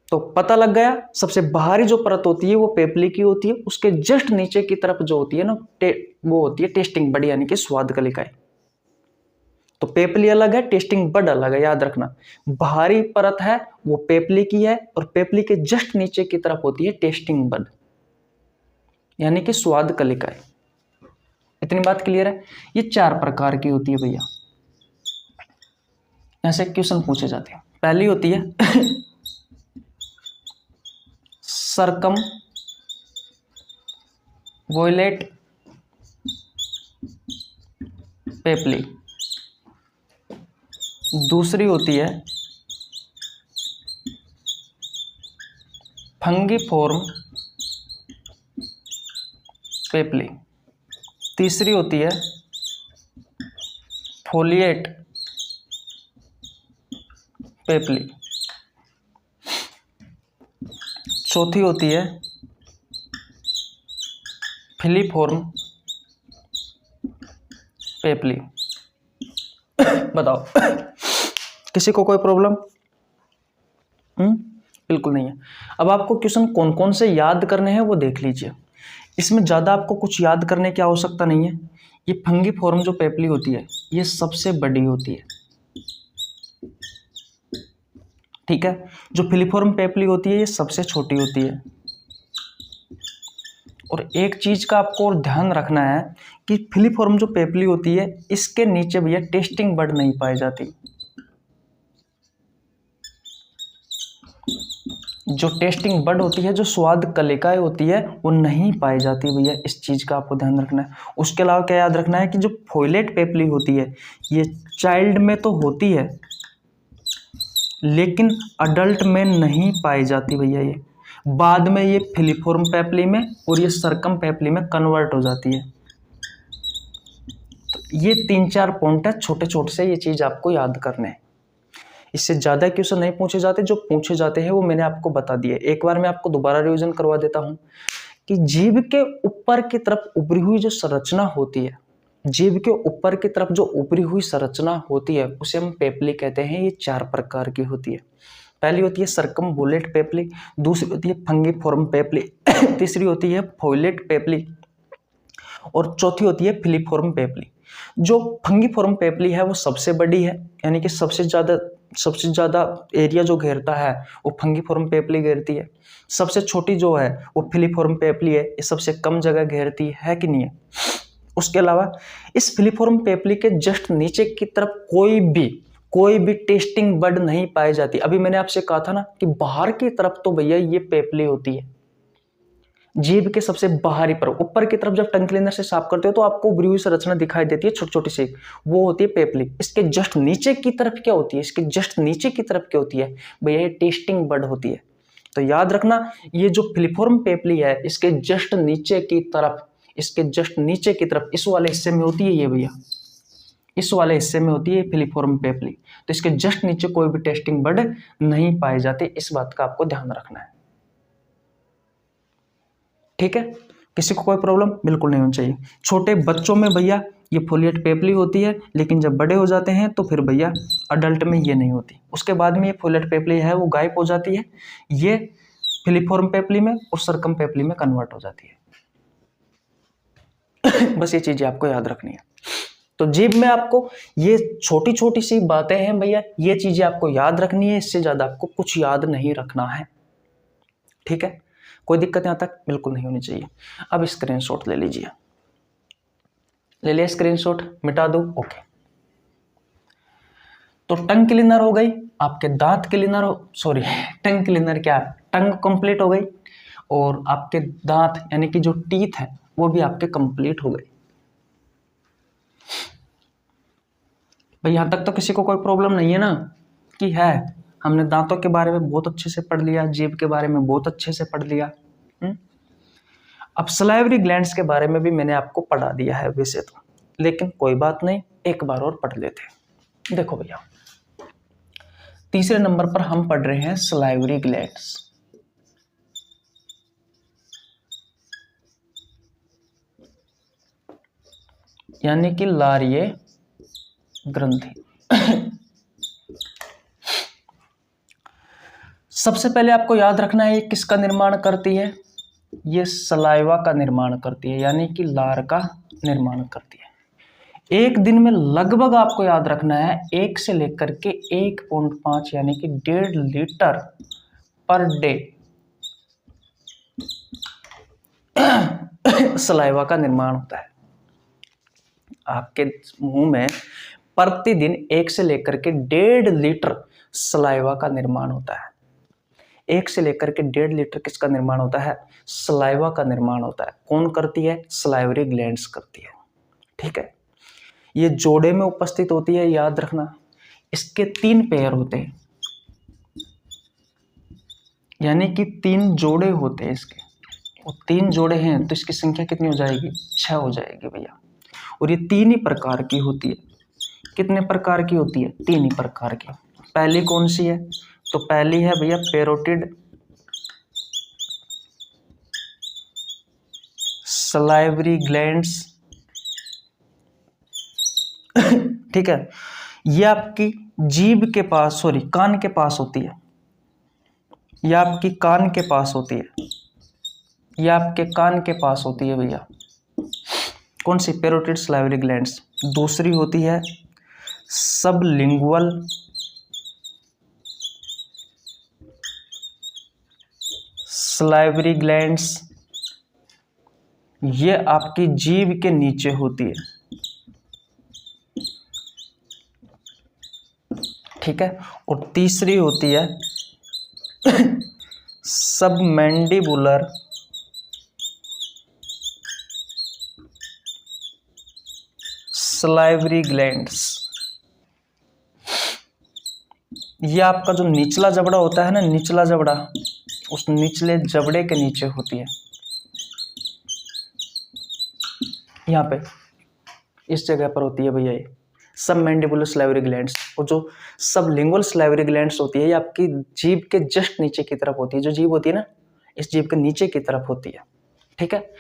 तो पता लग गया, सबसे बाहरी जो परत होती है वो पेपली की होती है, उसके जस्ट नीचे की तरफ जो होती है ना, वो होती है टेस्टिंग बड, यानी कि स्वाद कलिकाएं। तो पेपली अलग है, टेस्टिंग बड अलग है, याद रखना। बाहरी परत है वो पेपली की है, और पेपली के जस्ट नीचे की तरफ होती है टेस्टिंग बड, यानी कि स्वाद कलिकाएं। इतनी बात क्लियर है? ये 4 प्रकार की होती है भैया, ऐसे क्वेश्चन पूछे जाते हैं। पहली होती है सरकम वोयलेट पेपली। दूसरी होती है फंगिफॉर्म पेपली। तीसरी होती है फोलिएट पेपली। चौथी होती है फिलीफॉर्म पेपली। बताओ, किसी को कोई प्रॉब्लम? बिल्कुल नहीं है। अब आपको क्वेश्चन कौन कौन से याद करने हैं वो देख लीजिए। इसमें ज़्यादा आपको कुछ याद करने की आवश्यकता नहीं है। ये फंगिफॉर्म जो पेपली होती है ये सबसे बड़ी होती है, ठीक है। जो फिलीफॉर्म पेपली होती है ये सबसे छोटी होती है। और एक चीज का आपको और ध्यान रखना है कि फिलीफॉर्म जो पेपली होती है इसके नीचे भैया टेस्टिंग बड नहीं पाई जाती। जो टेस्टिंग बड होती है, जो स्वाद कलिकाएं होती है, वो नहीं पाई जाती भैया। इस चीज का आपको ध्यान रखना है। उसके अलावा क्या याद रखना है कि जो फोइलेट पेपली होती है ये चाइल्ड में तो होती है लेकिन अडल्ट में नहीं पाई जाती भैया। ये बाद में ये फिलीफॉर्म पेपली में और ये सरकम पेपली में कन्वर्ट हो जाती है। तो ये 3-4 पॉइंट है, छोटे छोटे से ये चीज आपको याद करने हैं। इससे ज़्यादा क्वेश्चन नहीं पूछे जाते, जो पूछे जाते हैं वो मैंने आपको बता दिए। एक बार मैं आपको दोबारा रिवीजन करवा देता हूँ कि जीभ के ऊपर की तरफ उभरी हुई जो संरचना होती है, जीभ के ऊपर की तरफ जो उभरी हुई संरचना होती है उसे हम पेपली कहते हैं। ये 4 प्रकार की होती है। पहली होती है सरकमवोलेट पेपली, दूसरी होती है फंगिफॉर्म पेपली, तीसरी होती है फोइलेट पेपली, और चौथी होती है फिलीफॉर्म पेपली। जो फंगीफॉर्म पेपली है वो सबसे बड़ी है, यानी कि सबसे ज़्यादा एरिया जो घेरता है वो फंगीफॉर्म पेपली घेरती है। सबसे छोटी जो है वो फिलीफॉर्म पेपली है, ये सबसे कम जगह घेरती है कि नहीं है। उसके अलावा इस फिलीफॉर्म पेपली के जस्ट नीचे की तरफ कोई भी टेस्टिंग बड नहीं पाई जाती। अभी मैंने आपसे कहा था ना कि बाहर की तरफ तो भैया ये पेपली होती है, जीभ के सबसे बाहरी पर। ऊपर की तरफ जब टंग क्लीनर से साफ करते हो तो आपको उभरी हुई संरचना दिखाई देती है छोटी छोटी सी, वो होती है पेपली। इसके जस्ट नीचे की तरफ क्या होती है, इसके जस्ट नीचे की तरफ क्या होती है भैया, ये टेस्टिंग बड होती है। तो याद रखना, ये जो फिलीफॉर्म पेपली है इसके जस्ट नीचे की तरफ, इस वाले हिस्से में होती है ये भैया, इस वाले हिस्से में होती है फिलीफॉर्म पेपली। तो इसके जस्ट नीचे कोई भी टेस्टिंग बड नहीं पाए जाते, इस बात का आपको ध्यान रखना है। ठीक है, किसी को कोई प्रॉब्लम बिल्कुल नहीं होनी चाहिए। छोटे बच्चों में भैया ये फोलिएट पेपली होती है, लेकिन जब बड़े हो जाते हैं तो फिर भैया अडल्ट में ये नहीं होती। उसके बाद में ये फोलिएट पेपली है वो गायब हो जाती है, ये फिलीफॉर्म पेपली में और सरकम पेपली में कन्वर्ट हो जाती है। बस ये चीजें आपको याद रखनी है। तो जीभ में आपको ये छोटी छोटी सी बातें हैं भैया, ये चीजें आपको याद रखनी है, इससे ज्यादा आपको कुछ याद नहीं रखना है। ठीक है, कोई दिक्कत यहां तक बिल्कुल नहीं होनी चाहिए। अब स्क्रीनशॉट ले लीजिए, ले लिया स्क्रीनशॉट, मिटा दो, ओके। तो टंग क्लीनर हो गई, आपके दांत क्लीनर टंग क्लीनर क्या, टंग कंप्लीट हो गई, और आपके दांत यानी कि जो टीथ है वो भी आपके कंप्लीट हो गए। भाई यहां तक तो किसी को कोई प्रॉब्लम नहीं है ना, कि है हमने दांतों के बारे में बहुत अच्छे से पढ़ लिया, जीभ के बारे में बहुत अच्छे से पढ़ लिया। अब सलाइवरी ग्लैंड्स के बारे में भी मैंने आपको पढ़ा दिया है वैसे तो, लेकिन कोई बात नहीं, एक बार और पढ़ लेते हैं। देखो भैया, तीसरे नंबर पर हम पढ़ रहे हैं सलाइवरी ग्लैंड्स। यानी कि लारीय ग्रंथि। सबसे पहले आपको याद रखना है ये किसका निर्माण करती है, ये सलाइवा का निर्माण करती है, यानी कि लार का निर्माण करती है। एक दिन में लगभग आपको याद रखना है 1 से लेकर के 1.5 यानी कि 1.5 लीटर पर डे सलाइवा का निर्माण होता है। आपके मुंह में प्रतिदिन 1 से लेकर के 1.5 लीटर सलाइवा का निर्माण होता है। 1 से लेकर के 1.5 लीटर किसका निर्माण होता है, सलाइवा का निर्माण होता है। कौन करती है, सलाइवरी ग्लैंड्स करती है। ठीक है, ये जोड़े में उपस्थित होती है, याद रखना। इसके 3 पेयर होते हैं, यानी कि 3 जोड़े होते हैं इसके, और 3 जोड़े हैं तो इसकी संख्या कितनी हो जाएगी, 6 हो जाएगी भैया। और ये 3 ही प्रकार की होती है। कितने प्रकार की होती है, 3 ही प्रकार की। पहली कौन सी है, तो पहली है भैया पैरोटिड सलाइवरी ग्लैंड्स। ठीक है, ये आपकी जीभ के पास कान के पास होती है, यह आपकी कान के पास होती है, यह आपके कान के पास होती है भैया। कौन सी, पैरोटिड सलाइवरी ग्लैंड्स। दूसरी होती है सबलिंगुअल सलाइवरी ग्लैंड्स, ये आपकी जीभ के नीचे होती है। ठीक है, और तीसरी होती है सबमैंडिबुलर सलाइवरी ग्लैंड्स। ये आपका जो निचला जबड़ा होता है ना, निचला जबड़ा, उस निचले जबड़े के नीचे होती है, यहाँ पे इस जगह पर होती है भैया ये सबमैंडिबुलर सलाइवरी ग्लैंड्स। और जो सबलिंगुअल सलाइवरी ग्लैंड्स होती है ये आपकी जीभ के जस्ट नीचे की तरफ होती है। जो जीभ होती है ना, इस जीभ के नीचे की तरफ होती है। ठीक है,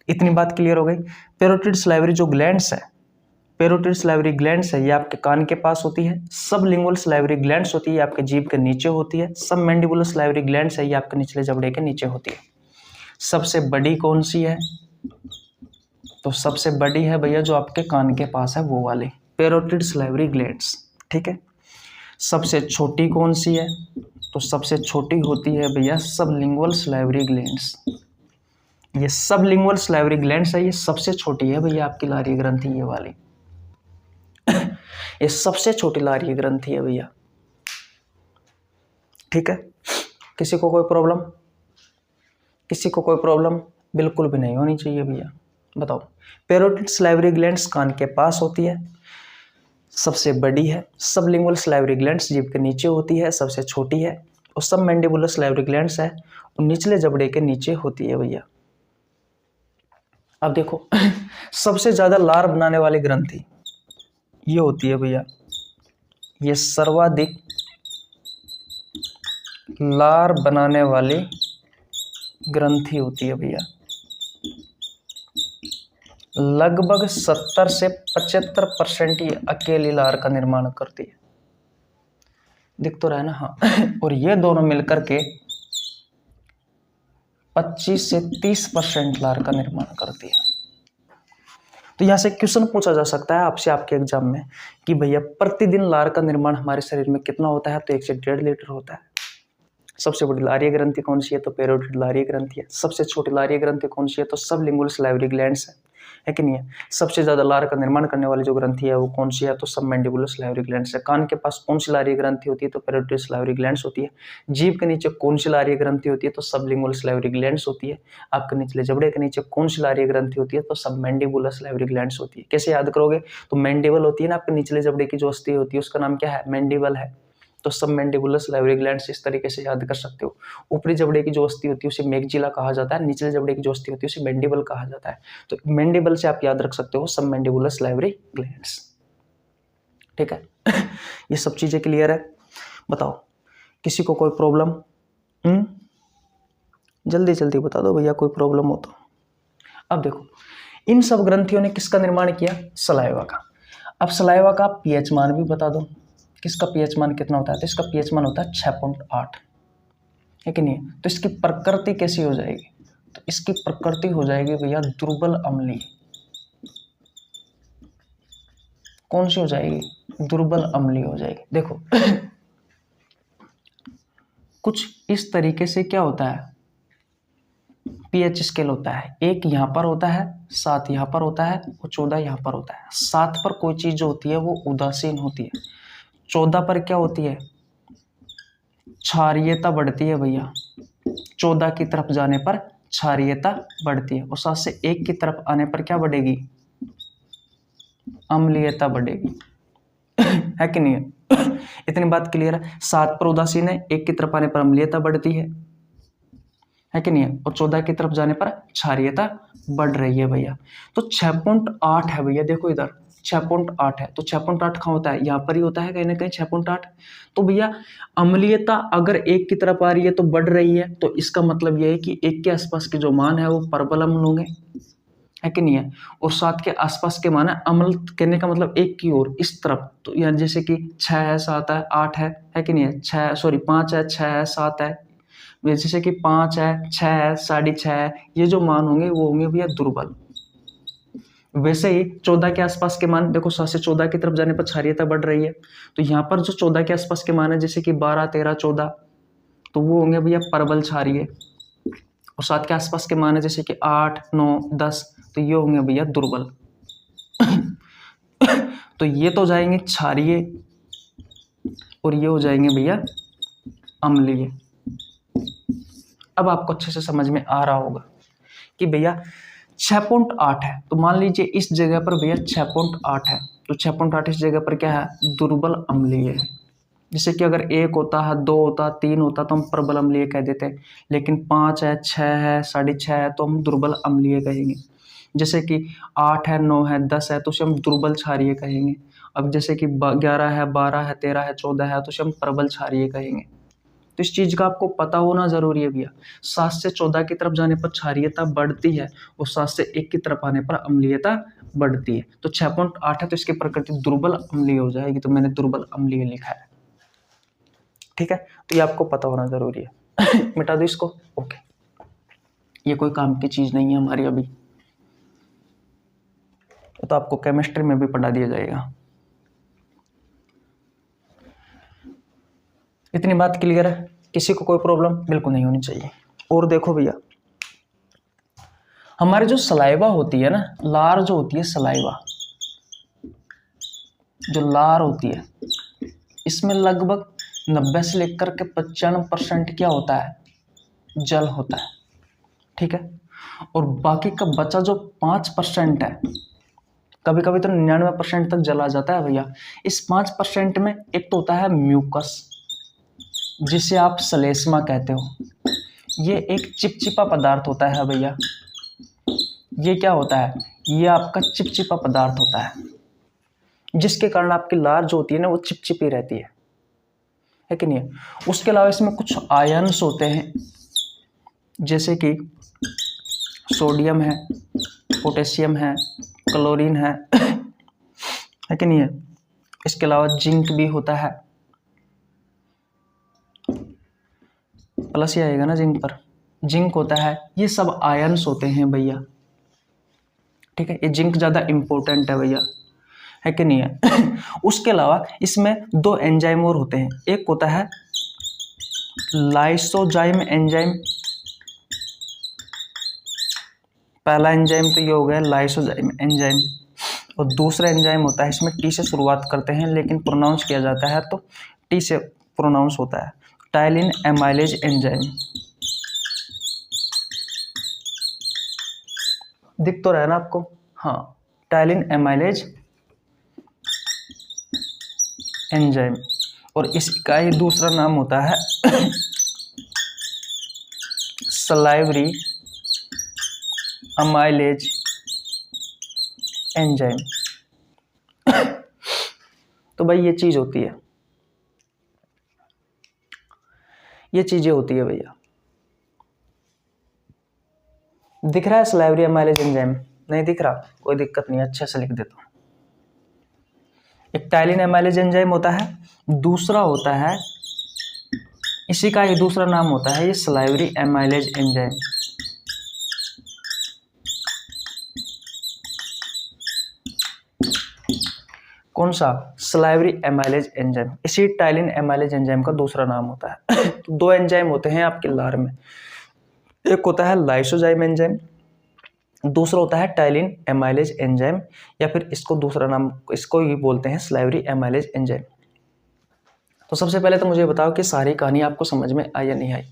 इतनी बात क्लियर हो गई। पैरोटिड सलाइवरी जो ग्लैंड्स है, पैरोटिड सलाइवरी ग्लैंड्स है, ये आपके कान के पास होती है। सबलिंगुअल सलाइवरी ग्लैंड्स होती है, ये आपके जीभ के नीचे होती है। सबमैंडिबुलर सलाइवरी ग्लैंड्स है, ये आपके निचले जबड़े के नीचे होती है। सबसे बड़ी कौन सी है, तो सबसे बड़ी है भैया जो आपके कान के पास है वो वाली पैरोटिड सलाइवरी ग्लैंड्स, ठीक है। सबसे छोटी कौन सी है? तो सबसे छोटी होती है भैया सबलिंगुअल सलाइवरी ग्लैंड्स। ये सबलिंगुअल सलाइवरी ग्लैंड्स है, ये सबसे छोटी है भैया आपकी लारीय ग्रंथि, ये वाली ये सबसे छोटी लारीय ग्रंथि है भैया, ठीक है। किसी को कोई प्रॉब्लम? किसी को कोई प्रॉब्लम? बिल्कुल भी नहीं होनी चाहिए भैया। बताओ, पैरोटिड सलाइवरी ग्लैंड्स कान के पास होती है, सबसे बड़ी है। सबलिंगुअल सलाइवरी ग्लैंड्स जीभ के नीचे होती है, सबसे छोटी है। और सब मैंडिबुलर सलाइवरी ग्लैंड्स है और निचले जबड़े के नीचे होती है भैया। अब देखो सबसे ज्यादा लार बनाने वाली ग्रंथि ये होती है भैया, ये सर्वाधिक लार बनाने वाली ग्रंथि होती है भैया। लगभग 70 से 75% ही अकेली लार का निर्माण करती है। दिख तो रहा है ना? हाँ। और ये दोनों मिलकर के 25 से 30% लार का निर्माण करती है। तो यहाँ से क्वेश्चन पूछा जा सकता है आपसे आपके एग्जाम में कि भैया प्रतिदिन लार का निर्माण हमारे शरीर में कितना होता है? तो 1 से 1.5 लीटर होता है। सबसे बड़ी लारीय ग्रंथि कौन सी है? तो पैरोटिड लारीय ग्रंथि है। सबसे छोटी लारीय ग्रंथि कौन सी है? तो सबलिंगुअल सलाइवरी ग्लैंड्स है कि नहीं है। सबसे ज्यादा लार का निर्माण करने वाली जो ग्रंथि है वो कौन सी है? तो सब मैंडिबुलर सलाइवरी ग्लैंड्स है। कान के पास कौन सी लारीय ग्रंथि होती है? तो पैरोटिड सलाइवरी ग्लैंड्स होती है। जीभ के नीचे कौन सी लारीय ग्रंथि होती है? तो सबलिंगुअल सलाइवरी ग्लैंड्स होती है। आपके निचले जबड़े के नीचे कौन सी लारीय ग्रंथि होती है? तो सब मैंडिबुलर सलाइवरी ग्लैंड्स होती है। कैसे याद करोगे? तो मैंडिबल होती है ना आपके निचले जबड़े की जो अस्थि होती है उसका नाम क्या है? मैंडिबल है। तो सब मैंडिबुलर सलाइवरी ग्लैंड्स इस तरीके से याद कर सकते हो। ऊपरी जबड़े की जो अस्थि होती है उसे मैग्जिला कहा जाता है, निचले जबड़े की जो अस्थि होती है उसे मैंडिबल कहा जाता है। तो मैंडिबल से आप याद रख सकते हो सब मैंडिबुलर सलाइवरी ग्लैंड्स, ठीक है। ये सब चीजें क्लियर है? बताओ, किसी को कोई प्रॉब्लम? जल्दी जल्दी बता दो भैया कोई प्रॉब्लम हो तो। अब देखो, इन सब ग्रंथियों ने किसका निर्माण किया? सलाइवा का। अब सलाइवा का पीएच मान भी बता दो, किसका पीएच मान कितना होता है? तो इसका पीएच मान होता है 6.8, है कि नहीं? तो इसकी प्रकृति कैसी हो जाएगी? तो इसकी प्रकृति हो जाएगी भैया दुर्बल अम्लीय। कौन सी हो जाएगी? दुर्बल अम्लीय हो जाएगी। देखो कुछ इस तरीके से क्या होता है, पीएच स्केल होता है। एक यहाँ पर होता है, 7 यहाँ पर होता है और 14 यहाँ पर होता है। 7 पर कोई चीज जो होती है वो उदासीन होती है, 14 पर क्या होती है? क्षारीयता बढ़ती है भैया। 14 की तरफ जाने पर क्षारीयता बढ़ती है और 7 से 1 की तरफ आने पर क्या बढ़ेगी? अम्लीयता बढ़ेगी। है कि नहीं है? इतनी बात क्लियर है? 7 पर उदासीन है, 1 की तरफ आने पर अम्लीयता बढ़ती है कि नहीं है? और 14 की तरफ जाने पर क्षारीयता बढ़ रही है भैया। तो 6.8 है भैया, देखो इधर 6.8 है। तो 6.8 कहाँ होता है? यहाँ पर ही होता है कहीं ना कहीं 6.8। तो भैया अम्लीयता अगर 1 की तरफ आ रही है तो बढ़ रही है, तो इसका मतलब यह है कि 1 के आसपास के जो मान है वो प्रबल अम्ल होंगे, है कि नहीं है? और 7 के आसपास के मान है अम्ल, कहने का मतलब 1 की ओर इस तरफ। तो यार जैसे कि 6 है, 7 है, 8 है कि नहीं है? 5 है, 6 है, 7 है। जैसे कि 5 है, 6 है, 6.5 है, ये जो मान होंगे वो होंगे भैया दुर्बल। वैसे ही 14 के आसपास के मान देखो, 7 से 14 की तरफ जाने पर क्षारीयता बढ़ रही है, तो यहाँ पर जो 14 के आसपास के मान है जैसे कि 12, 13, 14, तो वो होंगे भैया प्रबल क्षारीय। और 7 के आसपास के मान है जैसे कि 8, 9, 10, तो ये होंगे भैया दुर्बल। तो ये तो जाएंगे क्षारीय और ये हो जाएंगे भैया अम्लीय। अब आपको अच्छे से समझ में आ रहा होगा कि भैया 6.8 है, तो मान लीजिए इस जगह पर भैया 6.8 है, तो 6.8 इस जगह पर क्या है? दुर्बल अम्लीय है। जैसे कि अगर 1 होता है, 2 होता, 3 होता तो हम प्रबल अम्लीय कह देते हैं, लेकिन 5 है, 6 है, 6.5 है तो हम दुर्बल अम्लीय कहेंगे। जैसे कि 8 है, 9 है, 10 है तो उसे हम दुर्बल क्षारीय कहेंगे। अब जैसे कि 11 है, 12 है, 13 है, 14 है तो उसे हम प्रबल क्षारीय कहेंगे। तो इस चीज का आपको पता होना जरूरी है भैया। 7 से 14 की तरफ जाने पर क्षारीयता बढ़ती है और 7 से 1 की तरफ आने पर अम्लीयता बढ़ती है। तो 6.8 है तो इसकी प्रकृति दुर्बल अम्लीय हो जाएगी, तो मैंने दुर्बल अम्लीय लिखा है, ठीक है। तो ये आपको पता होना जरूरी है। मिटा दो इसको, ओके। ये कोई काम की चीज नहीं है हमारी अभी। तो आपको केमिस्ट्री में भी पढ़ा दिया जाएगा। इतनी बात क्लियर है? किसी को कोई प्रॉब्लम बिल्कुल नहीं होनी चाहिए। और देखो भैया, हमारे जो सलाइवा होती है ना, लार जो होती है, सलाइवा जो लार होती है, इसमें लगभग 90 से लेकर के 95% क्या होता है, जल होता है। ठीक है, और बाकी का बचा जो 5% है, कभी कभी तो 99% तक जल आ जाता है भैया। इस 5% में एक तो होता है म्यूकस, जिसे आप श्लेष्मा कहते हो। ये एक चिपचिपा पदार्थ होता है भैया। ये क्या होता है, ये आपका चिपचिपा पदार्थ होता है, जिसके कारण आपकी लार जो होती है ना वो चिपचिपी रहती है कि नहीं है। उसके अलावा इसमें कुछ आयन्स होते हैं, जैसे कि सोडियम है, पोटेशियम है, क्लोरीन है कि नहीं है। इसके अलावा जिंक भी होता है, प्लस ही आएगा ना जिंक पर, जिंक होता है। ये सब आयन्स होते हैं भैया। ठीक है, ये जिंक ज़्यादा इंपॉर्टेंट है भैया, है कि नहीं है। उसके अलावा इसमें 2 एंजाइम और होते हैं। एक होता है लाइसोजाइम एंजाइम, पहला एंजाइम तो ये हो गया लाइसोजाइम एंजाइम, और दूसरा एंजाइम होता है, इसमें टी से शुरुआत करते हैं लेकिन प्रोनाउंस किया जाता है तो टी से प्रोनाउंस होता है, टाइलिन एमाइलेज एंजाइम। दिख तो रहा है ना आपको? हाँ, टाइलिन एमाइलेज एंजाइम। और इसका ही दूसरा नाम होता है सलाइवरी अमाइलेज एंजाइम। तो भाई ये चीज होती है, ये चीजें होती है भैया। दिख रहा है सलाइवरी अमाइलेज एंजाइम? नहीं दिख रहा, कोई दिक्कत नहीं, अच्छे से लिख देता हूं। एक टाइलिन एमाइलेज एंजाइम होता है, दूसरा होता है, इसी का ही दूसरा नाम होता है ये सलाइवरी एमाइलेज एंजाइम। कौन सा? Salivary amylase enzyme. इसी टाइलिन एमाइलेज एंजाइम का दूसरा नाम होता है। तो 2 एंजाइम होते हैं आपके लार में, एक होता है लाइसोजाइम एंजाइम, दूसरा होता है टाइलिन एमाइलेज एंजाइम, या फिर इसको दूसरा नाम इसको ही बोलते हैं सलाइवरी एमाइलेज एंजाइम। तो सबसे पहले तो मुझे बताओ कि सारी कहानी आपको समझ में आई या नहीं आई?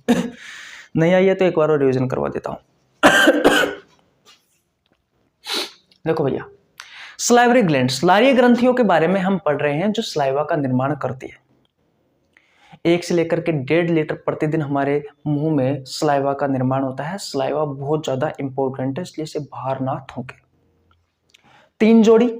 नहीं आई है तो एक बार और रिवीजन करवा देता हूं। देखो भैया, सलाइवरी ग्लैंड्स, लारीय ग्रंथियों के बारे में हम पढ़ रहे हैं जो सलाइवा का निर्माण करती है। 1 से लेकर के 1.5 लीटर प्रतिदिन हमारे मुंह में सलाइवा का निर्माण होता है। सलाइवा बहुत ज्यादा इंपॉर्टेंट है, इसलिए इसे बाहर ना थूकें। 3 जोड़ी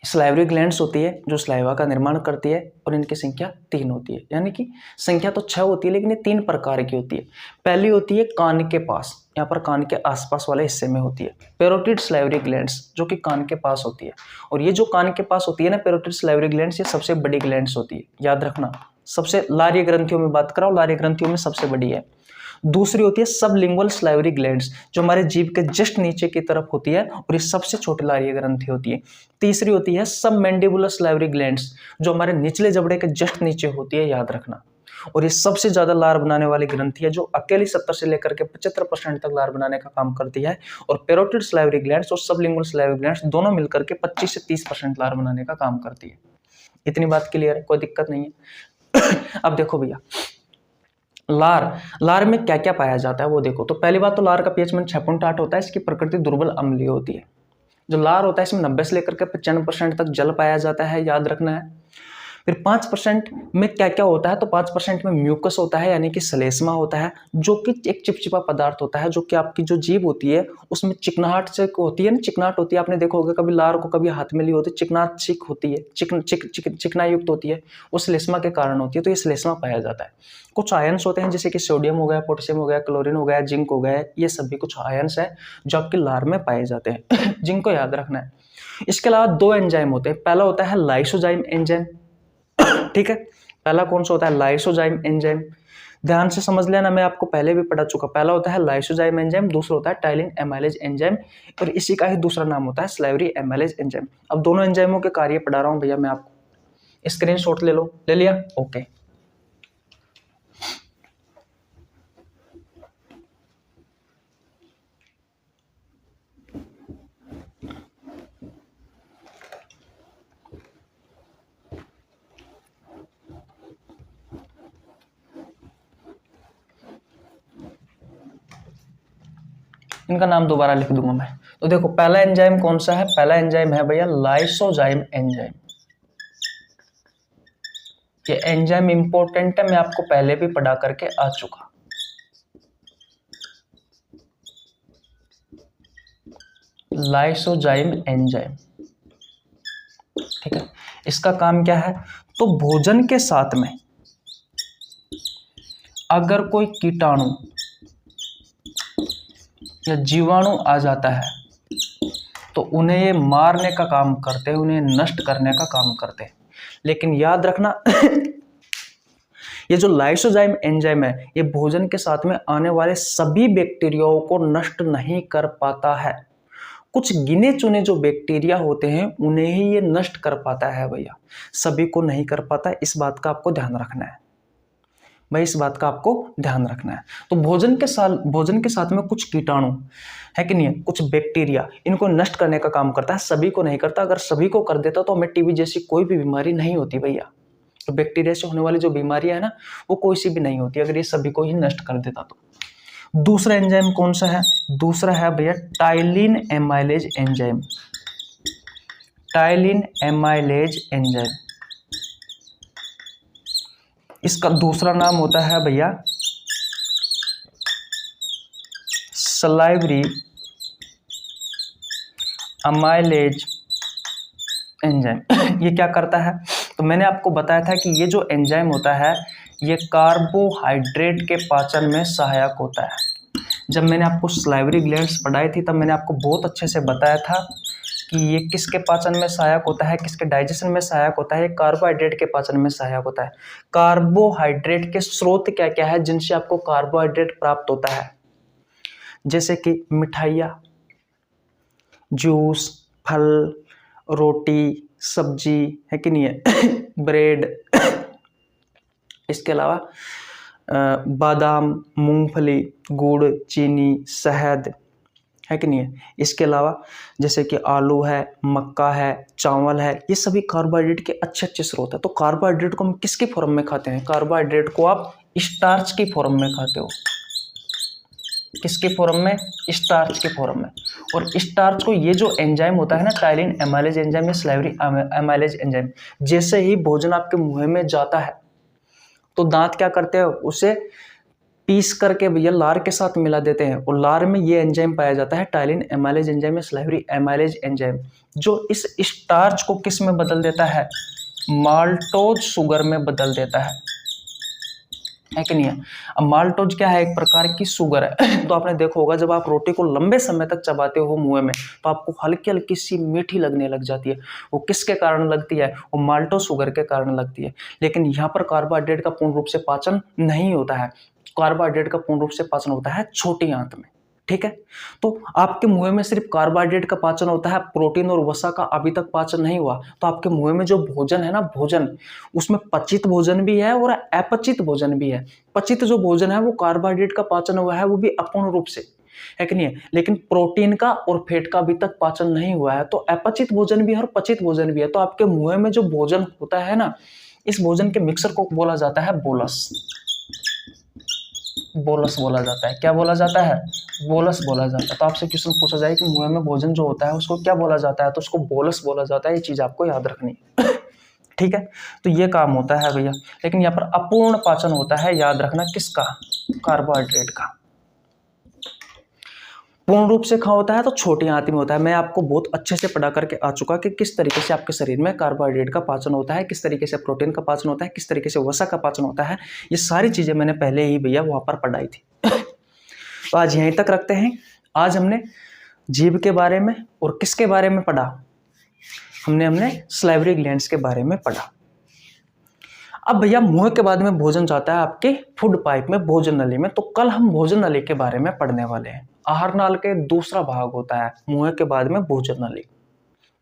सलाइवरी ग्लैंड्स होती है जो सलाइवा का निर्माण करती है, और इनकी संख्या 3 होती है। यानी कि संख्या तो 6 होती है लेकिन ये 3 प्रकार की होती है। पहली होती है कान के पास, यहाँ पर कान के आसपास वाले हिस्से में होती है, पैरोटिड सलाइवरी ग्लैंड्स, जो कि कान के पास होती है। और ये जो कान के पास होती है ना पैरोटिड सलाइवरी ग्लैंड्स, ये सबसे बड़ी ग्लैंड्स होती है, याद रखना। सबसे लारीय ग्रंथियों में बात कराओ, लारीय ग्रंथियों में सबसे बड़ी है। दूसरी होती है सबलिंगुअल सलाइवरी ग्लैंड्स, जो हमारे जीभ के जस्ट नीचे की तरफ होती है, और ये सबसे छोटी लारीय ग्रंथि होती है। तीसरी होती है सबमैंडिबुलर सलाइवरी ग्लैंड्स, जो हमारे निचले जबड़े के जस्ट नीचे होती है, याद रखना। और ये सबसे ज्यादा लार बनाने वाली ग्रंथि है, जो अकेली 70 से लेकर के 75% तक लार बनाने का काम करती है। और पैरोटिड सलाइवरी ग्लैंड्स और सबलिंगुअल सलाइवरी ग्लैंड्स दोनों मिलकर के 25 से 30% लार बनाने का काम करती है। इतनी बात क्लियर है, कोई दिक्कत नहीं है। अब देखो भैया, लार में क्या क्या पाया जाता है वो देखो। तो पहली बात तो लार का पीएच मान 6.8 होता है, इसकी प्रकृति दुर्बल अम्लीय होती है। जो लार होता है इसमें 90 से लेकर के 95% तक जल पाया जाता है, याद रखना है। फिर 5% में क्या क्या होता है, तो 5% में म्यूकस होता है, यानी कि श्लेष्मा होता है, जो कि एक चिपचिपा पदार्थ होता है, जो कि आपकी जो जीभ होती है उसमें चिकनाहट से होती है ना, चिकनाहट होती है। आपने देखा होगा कभी लार को कभी हाथ में ली होती है, चिकनाहट चिक होती है, चिकना युक्त होती है, वो श्लेष्मा के कारण होती है। तो ये श्लेष्मा पाया जाता है। कुछ आयन्स होते हैं जैसे कि सोडियम हो गया, पोटेशियम हो गया, क्लोरीन हो गया, जिंक हो गया, ये सभी कुछ आयन्स है जो आपकी लार में पाए जाते हैं। जिनको याद रखना है। इसके अलावा 2 एंजाइम होते हैं, पहला होता है लाइसोजाइम एंजाइम, ठीक है, पहला कौन सा होता है, लाइसोजाइम एंजाइम। ध्यान से समझ लेना, मैं आपको पहले भी पढ़ा चुका। पहला होता है लाइसोजाइम एंजाइम, दूसरा होता है टाइलिन एमाइलेज एंजाइम, और इसी का ही दूसरा नाम होता है स्लाइवरी एमाइलेज एंजाइम। अब दोनों एंजाइमों के कार्य पढ़ा रहा हूँ भैया मैं आपको, स्क्रीनशॉट ले लो, ले लिया? ओके। इनका नाम दोबारा लिख दूंगा मैं। तो देखो पहला एंजाइम कौन सा है? पहला एंजाइम है भैया लाइसोजाइम एंजाइम। ये एंजाइम इंपॉर्टेंट है, मैं आपको पहले भी पढ़ा करके आ चुका। लाइसोजाइम एंजाइम, ठीक है। इसका काम क्या है? तो भोजन के साथ में अगर कोई कीटाणु या जीवाणु आ जाता है तो उन्हें ये मारने का काम करते हैं, उन्हें नष्ट करने का काम करते हैं। लेकिन याद रखना ये जो लाइसोजाइम एंजाइम है ये भोजन के साथ में आने वाले सभी बैक्टीरियाओं को नष्ट नहीं कर पाता है। कुछ गिने चुने जो बैक्टीरिया होते हैं उन्हें ही ये नष्ट कर पाता है भैया, सभी को नहीं कर पाता है। इस बात का आपको ध्यान रखना है भाई, इस बात का आपको ध्यान रखना है। तो भोजन के साथ में कुछ कीटाणु है कि नहीं है, कुछ बैक्टीरिया, इनको नष्ट करने का काम करता है, सभी को नहीं करता। अगर सभी को कर देता तो हमें टीबी जैसी कोई भी बीमारी नहीं होती भैया। तो बैक्टीरिया से होने वाली जो बीमारियां है ना वो कोई सी भी नहीं होती अगर ये सभी को ही नष्ट कर देता तो। दूसरा एंजाइम कौन सा है? दूसरा है भैया ptyalin amylase enzyme. Ptyalin amylase enzyme, इसका दूसरा नाम होता है भैया स्लाइवरी अमाइलेज एंजाइम। ये क्या करता है? तो मैंने आपको बताया था कि ये जो एंजाइम होता है ये कार्बोहाइड्रेट के पाचन में सहायक होता है। जब मैंने आपको स्लाइवरी ग्लैंड्स पढ़ाई थी तब मैंने आपको बहुत अच्छे से बताया था कि ये किसके पाचन में सहायक होता है, किसके डाइजेशन में सहायक होता है। कार्बोहाइड्रेट के पाचन में सहायक होता है। कार्बोहाइड्रेट के स्रोत क्या क्या है जिनसे आपको कार्बोहाइड्रेट प्राप्त होता है? जैसे कि मिठाइयाँ, जूस, फल, रोटी, सब्जी, है कि नहीं है, ब्रेड, इसके अलावा बादाम, मूंगफली, गुड़, चीनी, शहद, है कि नहीं है। इसके अलावा जैसे कि आलू है, मक्का है, चावल है, ये सभी कार्बोहाइड्रेट के अच्छे अच्छे स्रोत है। तो कार्बोहाइड्रेट को हम किसकी फॉर्म में खाते हैं? कार्बोहाइड्रेट को आप स्टार्च की फॉर्म में खाते हो। किसके फॉर्म में? स्टार्च के फॉर्म में। और स्टार्च को ये जो एंजाइम होता है ना टाइलिन एमाइलेज एंजाइम या स्लाइवरी एमाइलेज एंजाइम, जैसे ही भोजन आपके मुंह में जाता है तो दांत क्या करते हैं? उसे पीस करके भैया लार के साथ मिला देते हैं और लार में ये एंजाइम पाया जाता है टाइलिन एमाइलेज एंजाइम या स्लाइवरी एमाइलेज एंजाइम, जो इस स्टार्च को किस में बदल देता है? माल्टोज शुगर में बदल देता है कि नहीं है। अब माल्टोज क्या है? एक प्रकार की शुगर है। तो आपने देखा होगा जब आप रोटी को लंबे समय तक चबाते हो मुंह में तो आपको हल्की हल्की सी मीठी लगने लग जाती है। वो किसके कारण लगती है? वो माल्टोज शुगर के कारण लगती है। लेकिन यहाँ पर कार्बोहाइड्रेट का पूर्ण रूप से पाचन नहीं होता है। कार्बोहाइड्रेट का पूर्ण रूप से पाचन होता है छोटी आंत में, ठीक है। तो आपके मुंह में सिर्फ कार्बोहाइड्रेट का पाचन होता है, प्रोटीन और वसा का अभी तक पाचन नहीं हुआ। तो आपके मुंह में जो भोजन है ना, भोजन, उसमें पचित भोजन भी है और अपचित भोजन भी है। पचित जो भोजन है वो कार्बोहाइड्रेट का पाचन हुआ है, वो भी अपूर्ण रूप से, है कि नहीं है। लेकिन प्रोटीन का और फैट का अभी तक पाचन नहीं हुआ है। तो अपचित भोजन भी है और पचित भोजन भी है। तो आपके मुंह में जो भोजन होता है ना, इस भोजन के मिक्सर को बोला जाता है बोलस। बोलस बोला जाता है। क्या बोला जाता है? बोलस बोला जाता है। तो आपसे क्वेश्चन पूछा जाए कि मुंह में भोजन जो होता है उसको क्या बोला जाता है, तो उसको बोलस बोला जाता है। ये चीज आपको याद रखनी है, ठीक है। तो ये काम होता है भैया। लेकिन यहाँ पर अपूर्ण पाचन होता है, याद रखना, किसका? कार्बोहाइड्रेट का। पूर्ण रूप से कहाँ होता है? तो छोटी आंत में होता है। मैं आपको बहुत अच्छे से पढ़ा करके आ चुका कि किस तरीके से आपके शरीर में कार्बोहाइड्रेट का पाचन होता है, किस तरीके से प्रोटीन का पाचन होता है, किस तरीके से वसा का पाचन होता है। ये सारी चीजें मैंने पहले ही भैया वहां पर पढ़ाई थी। तो आज यहीं तक रखते हैं। आज हमने जीभ के बारे में और किसके बारे में पढ़ा? हमने स्लाइवरी ग्लैंड्स के बारे में पढ़ा। अब भैया मुंह के बाद में भोजन जाता है आपके फूड पाइप में, भोजन नली में। तो कल हम भोजन नली के बारे में पढ़ने वाले हैं। आहार नाल के दूसरा भाग होता है मुंह के बाद में भोजन नली।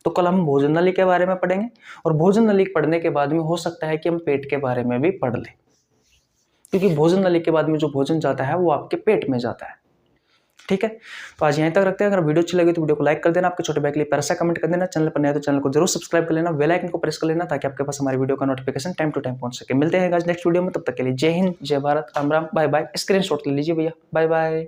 तो कल हम भोजन नली के बारे में पढ़ेंगे, और भोजन नली पढ़ने के बाद में हो सकता है कि हम पेट के बारे में भी पढ़ लें, क्योंकि भोजन नली के बाद में जो भोजन जाता है वो आपके पेट में जाता है। ठीक है, तो आज यहीं तक रखते हैं। अगर वीडियो अच्छी लगी तो वीडियो को लाइक कर देना, आपके छोटे भाई के लिए प्यारा सा कमेंट कर देना, चैनल पर नया है तो चैनल को जरूर सब्सक्राइब कर लेना, बेल आइकन को प्रेस कर लेना, ताकि आपके पास हमारी वीडियो का नोटिफिकेशन टाइम टू टाइम पहुंच सके। मिलते हैं आज नेक्स्ट वीडियो में, तब तक के लिए Jai Hind, Jai Bharat, Ram Ram, bye bye. Screenshot ले लीजिए भैया, बाय बाय।